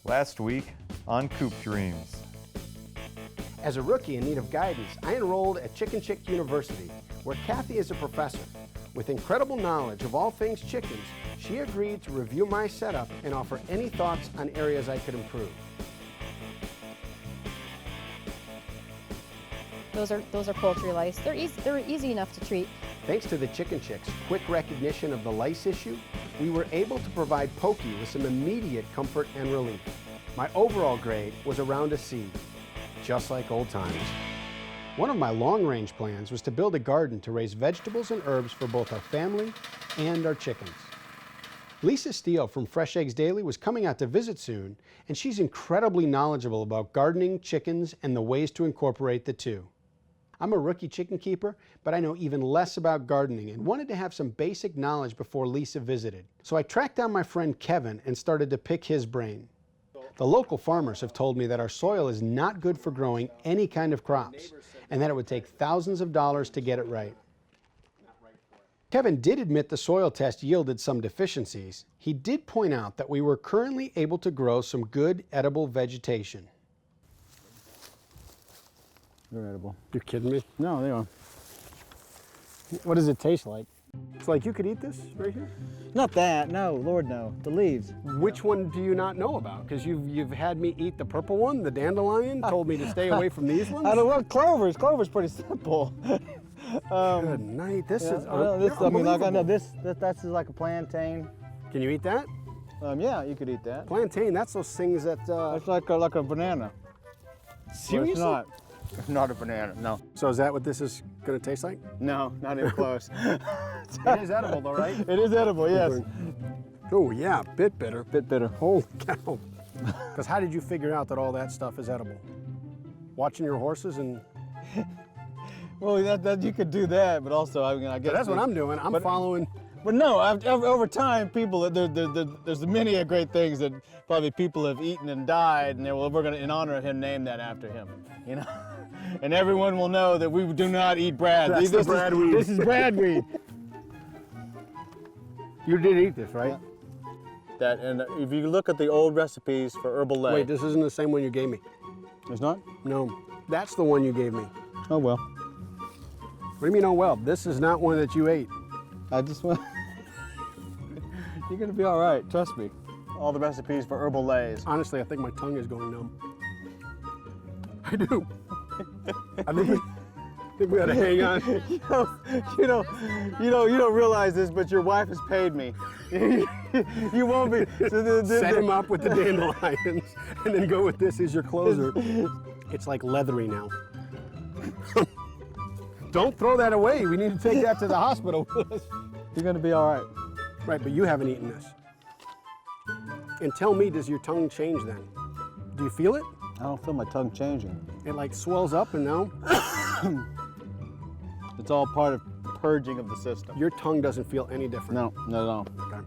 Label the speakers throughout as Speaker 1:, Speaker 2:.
Speaker 1: Last week on Coop Dreams.
Speaker 2: As a rookie in need of guidance, I enrolled at Chicken Chick University, where Kathy is a professor. With incredible knowledge of all things chickens, she agreed to review my setup and offer any thoughts on areas I could improve.
Speaker 3: Those are poultry lice. They're easy enough to treat.
Speaker 2: Thanks to the Chicken Chick's quick recognition of the lice issue, we were able to provide Pokey with some immediate comfort and relief. My overall grade was around a C, just like old times. One of my long-range plans was to build a garden to raise vegetables and herbs for both our family and our chickens. Lisa Steele from Fresh Eggs Daily was coming out to visit soon, and she's incredibly knowledgeable about gardening, chickens, and the ways to incorporate the two. I'm a rookie chicken keeper, but I know even less about gardening and wanted to have some basic knowledge before Lisa visited. So I tracked down my friend Kevin and started to pick his brain. The local farmers have told me that our soil is not good for growing any kind of crops, and that it would take thousands of dollars to get it right. Kevin did admit the soil test yielded some deficiencies. He did point out that we were currently able to grow some good edible vegetation.
Speaker 4: They're edible.
Speaker 2: You're kidding me?
Speaker 4: No, they are.
Speaker 2: What does it taste like? It's like you could eat this right here?
Speaker 4: Not that, no, Lord no. The leaves.
Speaker 2: Which one do you not know about? Because you've had me eat the purple one, the dandelion, told me to stay away from these ones.
Speaker 4: I don't know, clovers. Clover's pretty simple.
Speaker 2: Good night. This is
Speaker 4: I mean, like I know this. That's like a plantain.
Speaker 2: Can you eat that?
Speaker 4: Yeah, you could eat that.
Speaker 2: Plantain. That's those things that.
Speaker 4: It's like a banana.
Speaker 2: Seriously?
Speaker 4: It's not. It's not a banana. No.
Speaker 2: So is that what this is going to taste like?
Speaker 4: No, not even close.
Speaker 2: It is edible though, right?
Speaker 4: It is edible, yes.
Speaker 2: Oh yeah, bit bitter.
Speaker 4: Bit bitter.
Speaker 2: Holy cow. Because how did you figure out that all that stuff is edible? Watching your horses and.
Speaker 4: Well, that you could do that, but also I guess
Speaker 2: That's what I'm doing. I'm following.
Speaker 4: But no, over time, people there's many great things that probably people have eaten and died, and we're going to, in honor of him, name that after him. You know, and everyone will know that we do not eat brad.
Speaker 2: That's the bradweed.
Speaker 4: This is bradweed.
Speaker 2: You did eat this, right?
Speaker 4: Yeah. And if you look at the old recipes for herbal ley.
Speaker 2: Wait, this isn't the same one you gave me.
Speaker 4: It's not?
Speaker 2: No, that's the one you gave me.
Speaker 4: Oh well.
Speaker 2: What do you mean, oh well? This is not one that you ate.
Speaker 4: I just want. You're gonna be all right. Trust me. All the recipes for herbal lays.
Speaker 2: Honestly, I think my tongue is going numb. I do. I think we ought to hang on.
Speaker 4: You don't realize this, but your wife has paid me. You won't be.
Speaker 2: Set him up with the dandelions, and then go with this as your closer. It's like leathery now. Don't throw that away. We need to take that to the hospital.
Speaker 4: You're gonna be all right.
Speaker 2: Right, but you haven't eaten this. And tell me, does your tongue change then? Do you feel it?
Speaker 4: I don't feel my tongue changing.
Speaker 2: It like swells up and now?
Speaker 4: It's all part of purging of the system.
Speaker 2: Your tongue doesn't feel any different?
Speaker 4: No, not at all.
Speaker 2: Okay.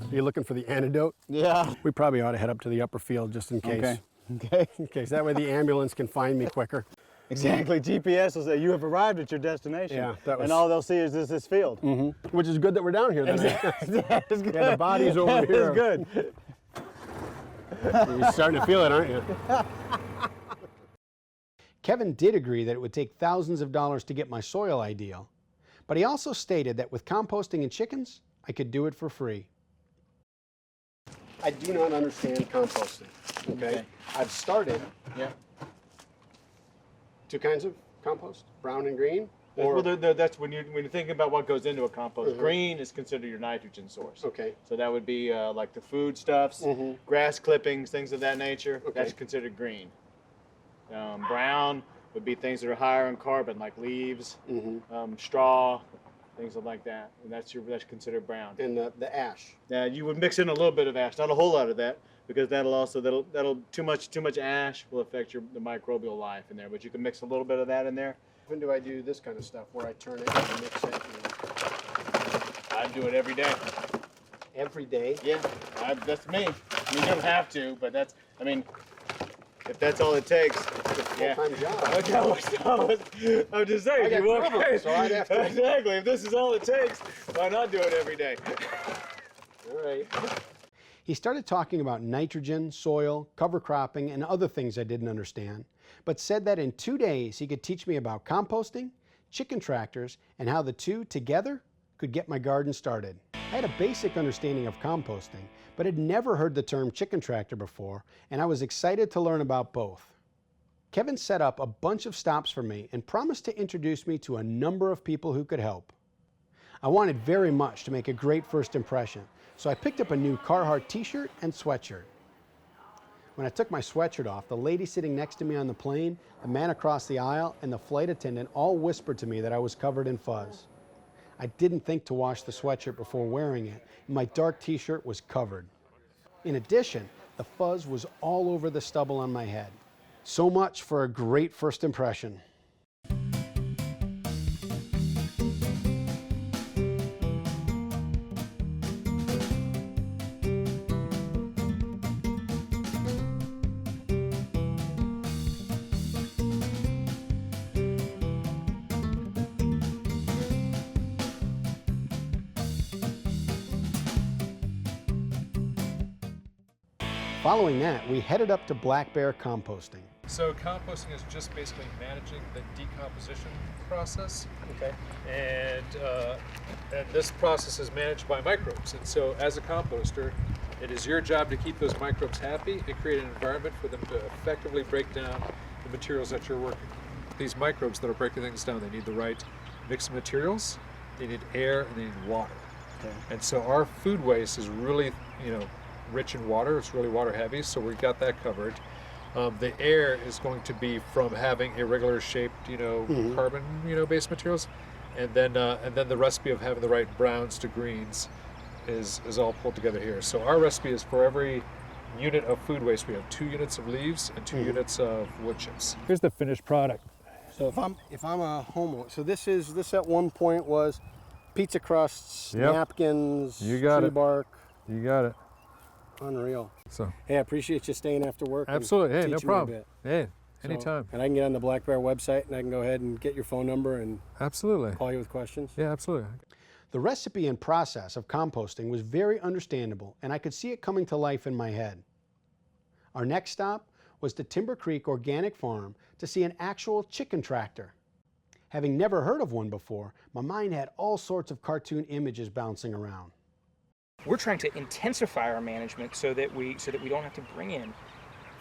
Speaker 2: Are you looking for the antidote?
Speaker 4: Yeah.
Speaker 2: We probably ought to head up to the upper field just in case.
Speaker 4: Okay.
Speaker 2: In case, that way the ambulance can find me quicker.
Speaker 4: Exactly. GPS will say you have arrived at your destination.
Speaker 2: Yeah, that was...
Speaker 4: And all they'll see is this field.
Speaker 2: Mm-hmm. Which is good that we're down here then.
Speaker 4: That is good.
Speaker 2: Yeah, the body's over
Speaker 4: that
Speaker 2: here.
Speaker 4: That is good.
Speaker 2: You're starting to feel it, aren't you? Kevin did agree that it would take thousands of dollars to get my soil ideal, but he also stated that with composting and chickens, I could do it for free. I do not understand composting, okay? I've started.
Speaker 4: Yeah.
Speaker 2: Two kinds of compost, brown and green.
Speaker 5: Well, that's when you're thinking about what goes into a compost. Green is considered your nitrogen source.
Speaker 2: Okay.
Speaker 5: So that would be like the foodstuffs, grass clippings, things of that nature. Okay. That's considered green. Brown would be things that are higher in carbon, like leaves, straw, things like that. And that's considered brown.
Speaker 2: And the ash.
Speaker 5: Yeah, you would mix in a little bit of ash, not a whole lot of that, because that'll too much ash will affect the microbial life in there. But you can mix a little bit of that in there.
Speaker 2: When do I do this kind of stuff where I turn it and mix it?
Speaker 5: I do it every day.
Speaker 2: Every day?
Speaker 5: Yeah, that's me. I mean, you don't have to, but if that's all it takes.
Speaker 2: Yeah. Full-time job.
Speaker 5: I'm just saying.
Speaker 2: I got covered, so I'd have to.
Speaker 5: Exactly. If this is all it takes, why not do it every day?
Speaker 2: All right. He started talking about nitrogen, soil, cover cropping, and other things I didn't understand, but said that in 2 days he could teach me about composting, chicken tractors, and how the two together could get my garden started. I had a basic understanding of composting, but had never heard the term chicken tractor before, and I was excited to learn about both. Kevin set up a bunch of stops for me and promised to introduce me to a number of people who could help. I wanted very much to make a great first impression, so I picked up a new Carhartt t-shirt and sweatshirt. When I took my sweatshirt off, the lady sitting next to me on the plane, the man across the aisle, and the flight attendant all whispered to me that I was covered in fuzz. I didn't think to wash the sweatshirt before wearing it, and my dark t-shirt was covered. In addition, the fuzz was all over the stubble on my head. So much for a great first impression. Following that, we headed up to Black Bear Composting.
Speaker 6: So composting is just basically managing the decomposition process. Okay. And this process is managed by microbes. And so as a composter, it is your job to keep those microbes happy and create an environment for them to effectively break down the materials that you're working. These microbes that are breaking things down, they need the right mix of materials, they need air, and they need water. Okay. And so our food waste is really, rich in water. It's really water heavy, so we've got that covered. The air is going to be from having irregular shaped, carbon, based materials, and then the recipe of having the right browns to greens is all pulled together here. So our recipe is for every unit of food waste, we have 2 units of leaves and 2 units of wood chips. Here's the finished product.
Speaker 2: So if I'm a homeowner, so this at one point was pizza crusts,
Speaker 6: Yep.
Speaker 2: napkins,
Speaker 6: You got
Speaker 2: tree
Speaker 6: it.
Speaker 2: bark.
Speaker 6: You got it.
Speaker 2: Unreal.
Speaker 6: So
Speaker 2: Hey, I appreciate you staying after work. and
Speaker 6: absolutely. Hey, no
Speaker 2: teaching me a
Speaker 6: problem.
Speaker 2: bit.
Speaker 6: Hey,
Speaker 2: So-
Speaker 6: anytime.
Speaker 2: And I can get on the Black Bear website and I can go ahead and get your phone number and
Speaker 6: Absolutely.
Speaker 2: call you with questions.
Speaker 6: Yeah, absolutely.
Speaker 2: The recipe and process of composting was very understandable, and I could see it coming to life in my head. Our next stop was to Timber Creek Organic Farm to see an actual chicken tractor. Having never heard of one before, my mind had all sorts of cartoon images bouncing around.
Speaker 7: We're trying to intensify our management so that we don't have to bring in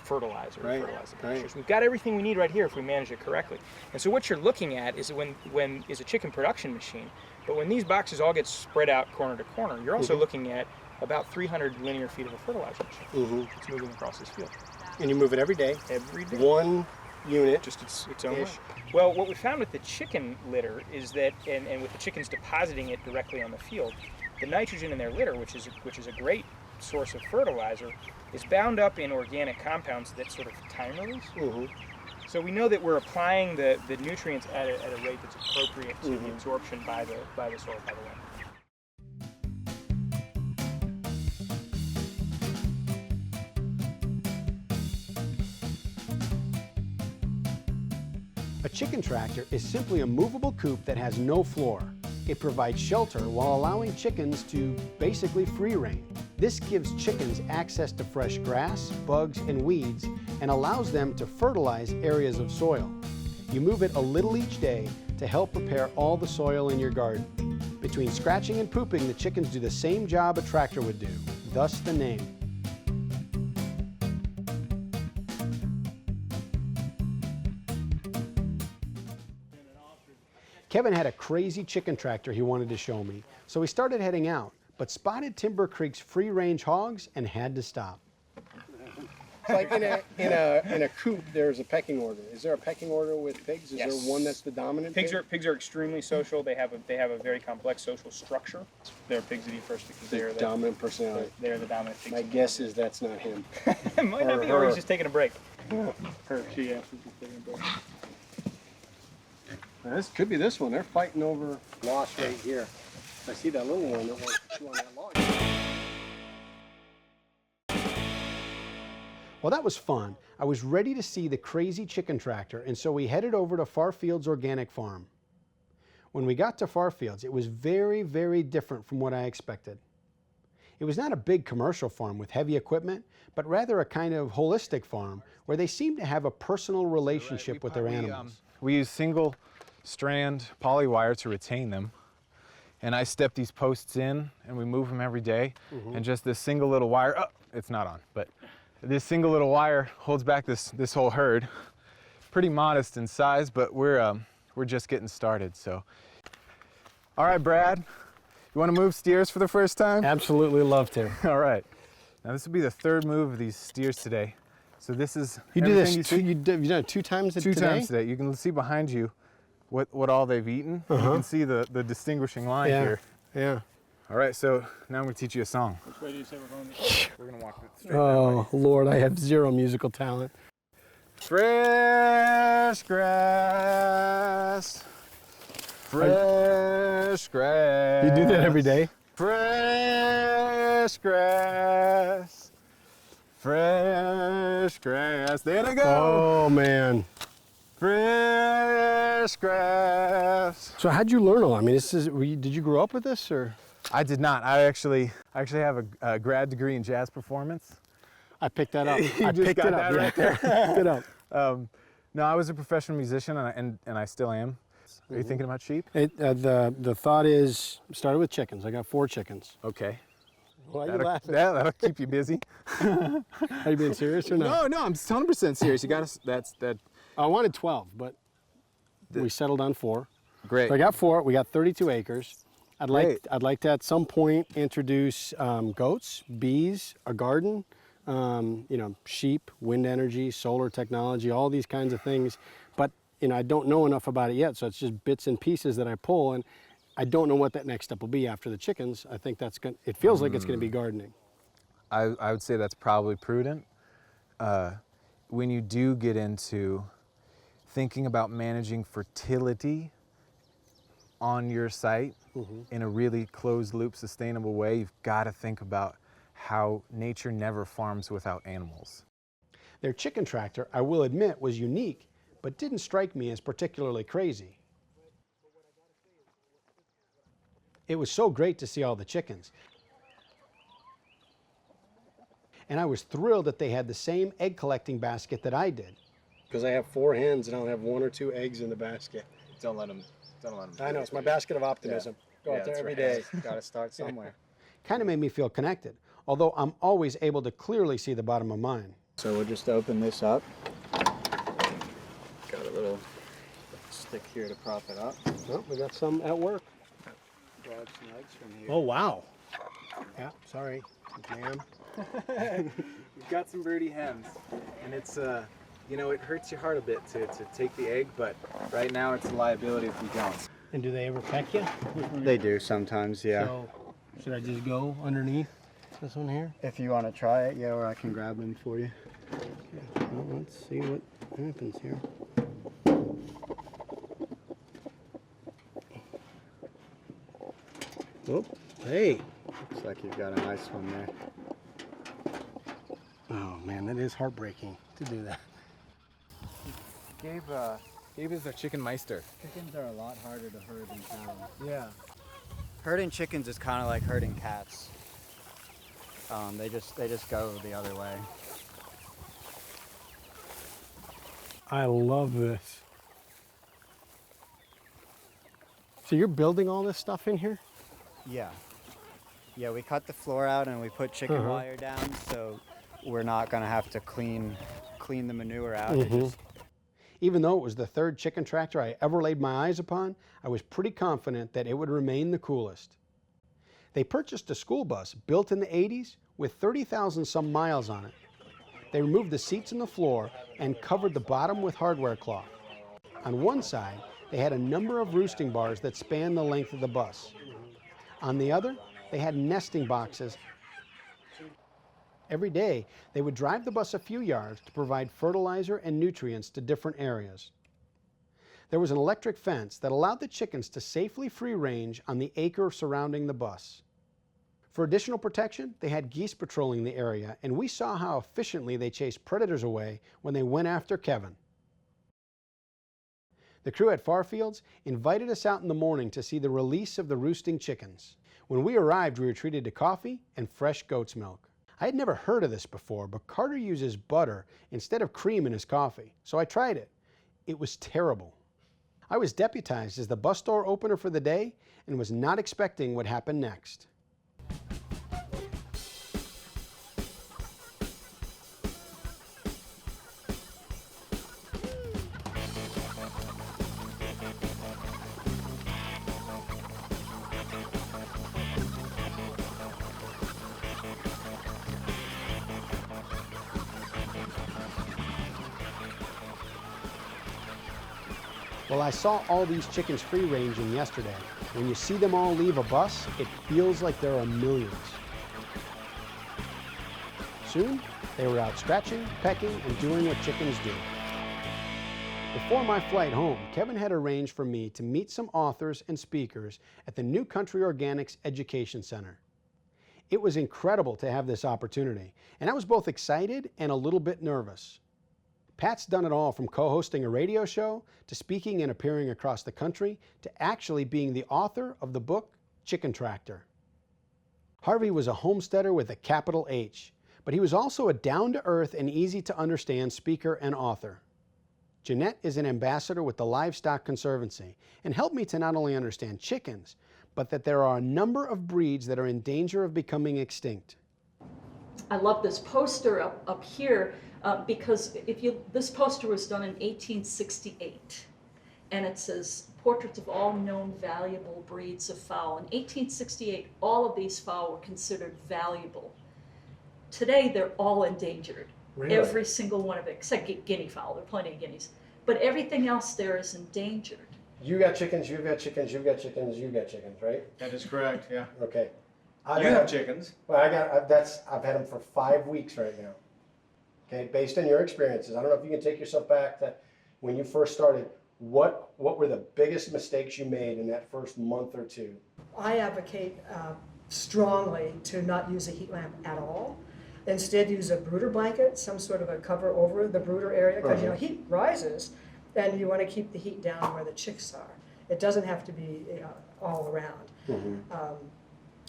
Speaker 7: fertilizer or fertilizer mixtures. We've got everything we need right here if we manage it correctly. And so what you're looking at is when is a chicken production machine, but when these boxes all get spread out corner to corner, you're also looking at about 300 linear feet of a fertilizer machine. It's moving across this field.
Speaker 2: And you move it every day?
Speaker 7: Every day.
Speaker 2: One unit?
Speaker 7: Just its own way. Well, what we found with the chicken litter is that, and with the chickens depositing it directly on the field, the nitrogen in their litter, which is a great source of fertilizer, is bound up in organic compounds that sort of time release. So we know that we're applying the nutrients at a rate that's appropriate to the absorption by the soil, by the land.
Speaker 2: A chicken tractor is simply a movable coop that has no floor. It provides shelter while allowing chickens to basically free range. This gives chickens access to fresh grass, bugs, and weeds, and allows them to fertilize areas of soil. You move it a little each day to help prepare all the soil in your garden. Between scratching and pooping, the chickens do the same job a tractor would do, thus the name. Kevin had a crazy chicken tractor he wanted to show me, so we started heading out, but spotted Timber Creek's free-range hogs and had to stop. Like in a coop, there's a pecking order. Is there a pecking order with pigs? Is there one that's the dominant
Speaker 7: Pigs
Speaker 2: pig?
Speaker 7: are extremely social. They have a very complex social structure. Ththere are pigs that eat first because they're the
Speaker 2: dominant personality.
Speaker 7: They're the dominant pigs.
Speaker 2: My guess is that's not him.
Speaker 7: It might not be, or he's just taking a break. She is taking a break.
Speaker 2: Now, this could be this one. They're fighting over loss right here. I see that little one that wants to chew on that log. Well, that was fun. I was ready to see the crazy chicken tractor, and so we headed over to Farfield's Organic Farm. When we got to Farfield's, it was very, very different from what I expected. It was not a big commercial farm with heavy equipment, but rather a kind of holistic farm where they seemed to have a personal relationship with their animals.
Speaker 8: We use single strand poly wire to retain them. And I step these posts in and we move them every day. And just this single little wire, oh, it's not on, but this single little wire holds back this whole herd. Pretty modest in size, but we're just getting started, so. All right, Brad, you want to move steers for the first time?
Speaker 2: Absolutely love to.
Speaker 8: All right. Now this will be the third move of these steers today. So this is
Speaker 2: You do this,
Speaker 8: you've
Speaker 2: you've done it 2 times today?
Speaker 8: 2 times today. You can see behind you what all they've eaten. You can see the distinguishing line here.
Speaker 2: Yeah.
Speaker 8: All right, so now I'm going to teach you a song.
Speaker 7: Which way do you say we're going?
Speaker 8: We're going to walk it straight
Speaker 2: Oh, Lord, I have zero musical talent.
Speaker 8: Fresh grass, fresh grass.
Speaker 2: You do that every day?
Speaker 8: Fresh grass, fresh grass. There they go.
Speaker 2: Oh, man.
Speaker 8: Fresh grass.
Speaker 2: So how'd you learn all? I mean, did you grow up with this, or?
Speaker 8: I did not. I actually have a grad degree in jazz performance.
Speaker 2: I picked that up.
Speaker 8: You
Speaker 2: I
Speaker 8: just
Speaker 2: picked
Speaker 8: got
Speaker 2: it up
Speaker 8: that right there.
Speaker 2: Picked it up.
Speaker 8: No, I was a professional musician, and I still am. Are you thinking about sheep?
Speaker 2: The thought is, started with chickens. I got 4 chickens.
Speaker 8: Okay.
Speaker 2: Why are you laughing?
Speaker 8: That'll keep you busy.
Speaker 2: Are you being serious or not?
Speaker 8: No, I'm 100% serious. You got to.
Speaker 2: I wanted 12, but we settled on 4.
Speaker 8: Great.
Speaker 2: So I got 4. We got 32 acres. I'd
Speaker 8: Great.
Speaker 2: like to at some point introduce goats, bees, a garden, sheep, wind energy, solar technology, all these kinds of things. But I don't know enough about it yet, so it's just bits and pieces that I pull, and I don't know what that next step will be after the chickens. I think it feels like it's going to be gardening.
Speaker 8: I would say that's probably prudent. When you do get into thinking about managing fertility on your site in a really closed loop, sustainable way, you've got to think about how nature never farms without animals.
Speaker 2: Their chicken tractor, I will admit, was unique, but didn't strike me as particularly crazy. It was so great to see all the chickens. And I was thrilled that they had the same egg collecting basket that I did. Because I have 4 hens and I'll have 1 or 2 eggs in the basket.
Speaker 5: Don't let them.
Speaker 2: I know, it's my basket of optimism. Go out there every day.
Speaker 5: Got to start somewhere.
Speaker 2: Kind of made me feel connected, although I'm always able to clearly see the bottom of mine.
Speaker 5: So we'll just open this up. Got a little stick here to prop it up.
Speaker 2: Oh, we got some at work.
Speaker 5: Grab some eggs from here.
Speaker 2: Oh, wow. Yeah, sorry, ma'am.
Speaker 8: We've got some birdie hens, and it's it hurts your heart a bit to take the egg, but right now it's a liability if we don't.
Speaker 2: And do they ever peck you?
Speaker 5: They do sometimes, yeah.
Speaker 2: So, should I just go underneath this one here?
Speaker 5: If you want to try it, yeah, or I can grab them for you.
Speaker 2: Okay. Well, let's see what happens here. Oh, hey.
Speaker 5: Looks like you've got a nice one there.
Speaker 2: Oh man, that is heartbreaking to do that.
Speaker 8: Gabe is our chicken meister.
Speaker 9: Chickens are a lot harder to herd than cows.
Speaker 8: Yeah.
Speaker 9: Herding chickens is kind of like herding cats. They just go the other way.
Speaker 2: I love this. So you're building all this stuff in here?
Speaker 9: Yeah. Yeah, we cut the floor out and we put chicken wire down, so we're not gonna have to clean the manure out.
Speaker 2: Even though it was the 3rd chicken tractor I ever laid my eyes upon, I was pretty confident that it would remain the coolest. They purchased a school bus built in the 80s with 30,000 some miles on it. They removed the seats and the floor and covered the bottom with hardware cloth. On one side, they had a number of roosting bars that spanned the length of the bus. On the other, they had nesting boxes. Every day, they would drive the bus a few yards to provide fertilizer and nutrients to different areas. There was an electric fence that allowed the chickens to safely free range on the acre surrounding the bus. For additional protection, they had geese patrolling the area, and we saw how efficiently they chased predators away when they went after Kevin. The crew at Farfields invited us out in the morning to see the release of the roosting chickens. When we arrived, we were treated to coffee and fresh goat's milk. I had never heard of this before, but Carter uses butter instead of cream in his coffee, so I tried it. It was terrible. I was deputized as the bus door opener for the day and was not expecting what happened next. Well, I saw all these chickens free ranging yesterday. When you see them all leave a bus, it feels like there are millions. Soon, they were out scratching, pecking, and doing what chickens do. Before my flight home, Kevin had arranged for me to meet some authors and speakers at the New Country Organics Education Center. It was incredible to have this opportunity, and I was both excited and a little bit nervous. Pat's done it all from co-hosting a radio show to speaking and appearing across the country to actually being the author of the book Chicken Tractor. Harvey was a homesteader with a capital H, but he was also a down-to-earth and easy-to-understand speaker and author. Jeanette is an ambassador with the Livestock Conservancy and helped me to not only understand chickens, but that there are a number of breeds that are in danger of becoming extinct.
Speaker 10: I love this poster up here because this poster was done in 1868, and it says portraits of all known valuable breeds of fowl. In 1868, all of these fowl were considered valuable. Today, they're all endangered.
Speaker 2: Really?
Speaker 10: Every single one of it, except guinea fowl. There are plenty of guineas, but everything else there is endangered.
Speaker 2: You got chickens, you've got chickens, you've got chickens, you've got chickens, right?
Speaker 5: That is correct, yeah.
Speaker 2: Okay.
Speaker 5: You have chickens.
Speaker 2: Well, I've had them for 5 weeks right now. Okay, based on your experiences, I don't know if you can take yourself back to when you first started. What were the biggest mistakes you made in that first month or two?
Speaker 11: I advocate strongly to not use a heat lamp at all. Instead, use a brooder blanket, some sort of a cover over the brooder area, because you know heat rises, and you want to keep the heat down where the chicks are. It doesn't have to be all around.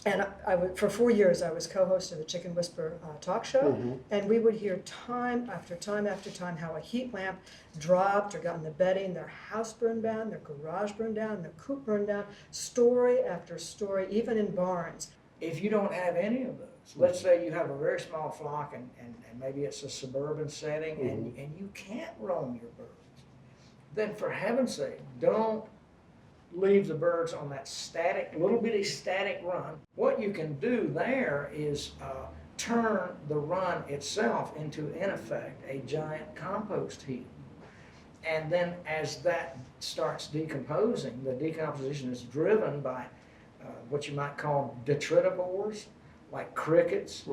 Speaker 11: And for 4 years, I was co-host of the Chicken Whisperer talk show, and we would hear time after time after time how a heat lamp dropped or got in the bedding, their house burned down, their garage burned down, their coop burned down, story after story, even in barns.
Speaker 12: If you don't have any of those, let's say you have a very small flock and maybe it's a suburban setting and you can't roam your birds, then for heaven's sake, don't leave the birds on that static, little bitty static run. What you can do there is turn the run itself into, in effect, a giant compost heap. And then as that starts decomposing, the decomposition is driven by what you might call detritivores, like crickets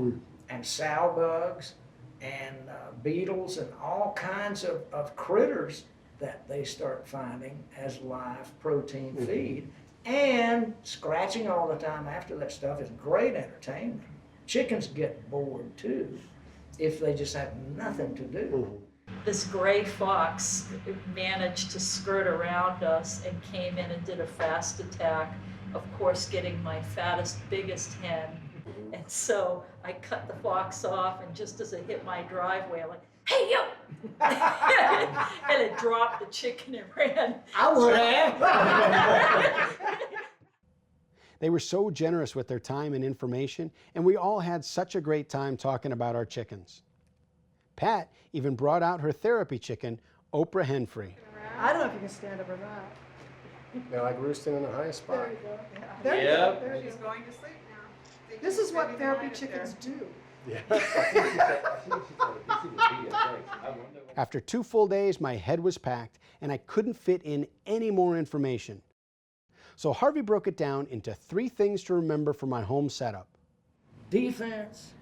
Speaker 12: and sow bugs and beetles and all kinds of critters that they start finding as live protein feed. And scratching all the time after that stuff is great entertainment. Chickens get bored too if they just have nothing to do.
Speaker 10: This gray fox managed to skirt around us and came in and did a fast attack, of course getting my fattest, biggest hen. And so I cut the fox off, and just as it hit my driveway, I'm like, "Hey, you!" And it dropped the chicken and ran.
Speaker 12: I would have.
Speaker 2: They were so generous with their time and information, and we all had such a great time talking about our chickens. Pat even brought out her therapy chicken, Oprah Henfrey.
Speaker 11: I don't know if you can stand over that.
Speaker 2: They're like roosting in the highest spot.
Speaker 11: There you go. There you go. There you go.
Speaker 13: Going to sleep now.
Speaker 11: This is what therapy chickens do.
Speaker 2: After 2 full days, my head was packed, and I couldn't fit in any more information. So Harvey broke it down into 3 things to remember for my home setup.
Speaker 12: Defense,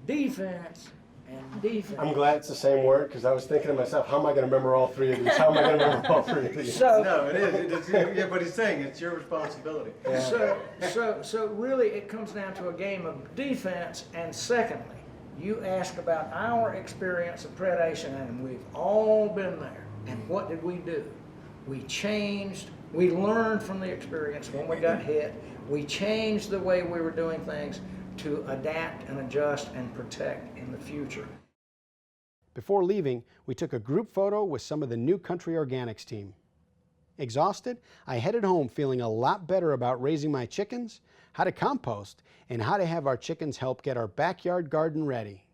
Speaker 12: defense, and defense.
Speaker 2: I'm glad it's the same word, because I was thinking to myself, how am I going to remember all 3 of these? How am I going to remember all 3 of these?
Speaker 5: No, it is. Yeah, but he's saying it's your responsibility.
Speaker 12: So really it comes down to a game of defense, and secondly, you ask about our experience of predation, and we've all been there. And what did we do? We changed We learned from the experience when we got hit. We changed the way we were doing things to adapt and adjust and protect in the future.
Speaker 2: Before leaving, we took a group photo with some of the New Country Organics team. Exhausted, I headed home feeling a lot better about raising my chickens, how to compost, and how to have our chickens help get our backyard garden ready.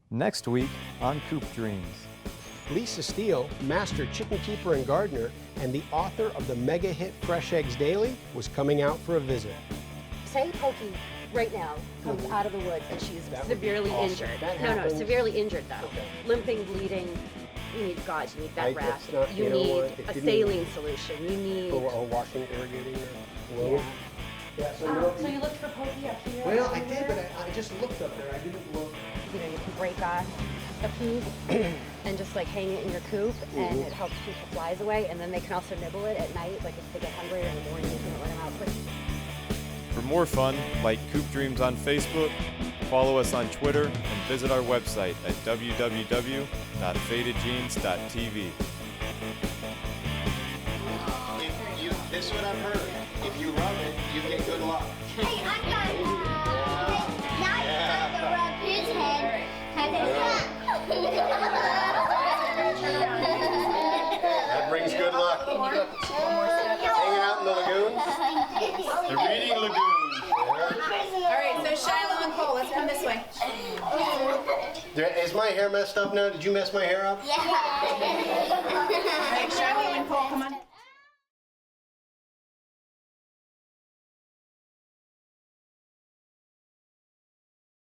Speaker 1: Next week on Coop Dreams.
Speaker 2: Lisa Steele, master chicken keeper and gardener, and the author of the mega hit Fresh Eggs Daily, was coming out for a visit.
Speaker 13: Say Pokey right now comes out of the woods and she's severely
Speaker 2: awesome.
Speaker 13: injured.
Speaker 2: That
Speaker 13: No,
Speaker 2: happens.
Speaker 13: severely injured though.
Speaker 2: Okay.
Speaker 13: Limping, bleeding. You need gauze, you need that
Speaker 2: It's
Speaker 13: wrap.
Speaker 2: not-
Speaker 13: You
Speaker 2: you know
Speaker 13: need
Speaker 2: what?
Speaker 13: a
Speaker 2: If you
Speaker 13: saline solution. You need.
Speaker 2: Or washing, irrigating the load. Yeah, so
Speaker 13: So you looked for Pokey up here?
Speaker 2: Well, I did, but I just looked up there. I didn't look.
Speaker 13: You know, you can break off a coop and just like hang it in your coop, and it helps keep the flies away. And then they can also nibble it at night, like if they get hungry or in the morning, you can let them out quick.
Speaker 1: For more fun, like Coop Dreams on Facebook, follow us on Twitter, and visit our website at www.fadedjeans.tv.
Speaker 2: This is what I've heard. If you rub it, you get good luck.
Speaker 14: Hey, I got now you have to rub his head.
Speaker 2: That brings good luck. Hanging out in the lagoon?
Speaker 14: The reading lagoon.
Speaker 15: All right, so Shiloh and Cole, let's come this way.
Speaker 2: Is my hair messed up now? Did you mess my hair up?
Speaker 14: Yeah.
Speaker 15: All right, Shiloh and Cole, come on.